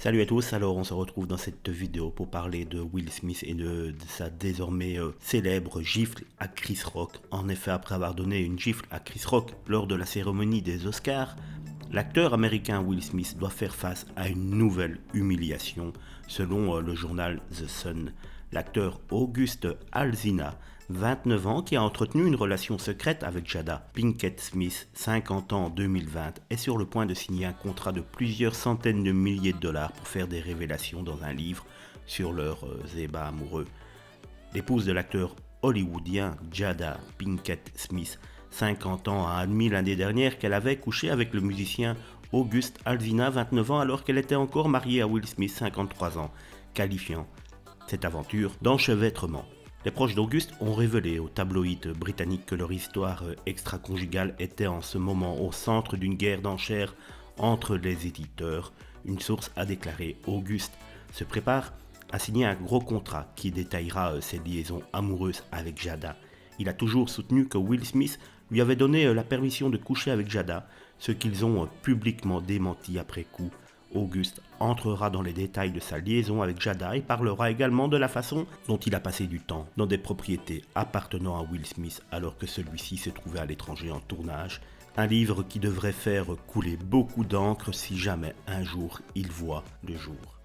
Salut à tous, alors on se retrouve dans cette vidéo pour parler de Will Smith et de sa désormais célèbre gifle à Chris Rock. En effet, après avoir donné une gifle à Chris Rock lors de la cérémonie des Oscars, l'acteur américain Will Smith doit faire face à une nouvelle humiliation, selon le journal The Sun. L'acteur August Alsina, 29 ans, qui a entretenu une relation secrète avec Jada Pinkett Smith, 50 ans en 2020, est sur le point de signer un contrat de plusieurs centaines de milliers de dollars pour faire des révélations dans un livre sur leurs ébats amoureux. L'épouse de l'acteur hollywoodien Jada Pinkett Smith, 50 ans, a admis l'année dernière qu'elle avait couché avec le musicien August Alsina, 29 ans, alors qu'elle était encore mariée à Will Smith, 53 ans, qualifiant cette aventure d'enchevêtrement. Les proches d'Auguste ont révélé aux tabloïds britanniques que leur histoire extra-conjugale était en ce moment au centre d'une guerre d'enchères entre les éditeurs. Une source a déclaré: Auguste se prépare à signer un gros contrat qui détaillera ses liaisons amoureuses avec Jada. Il a toujours soutenu que Will Smith lui avait donné la permission de coucher avec Jada, ce qu'ils ont publiquement démenti après coup. Auguste entrera dans les détails de sa liaison avec Jada et parlera également de la façon dont il a passé du temps dans des propriétés appartenant à Will Smith alors que celui-ci se trouvait à l'étranger en tournage. Un livre qui devrait faire couler beaucoup d'encre si jamais un jour il voit le jour.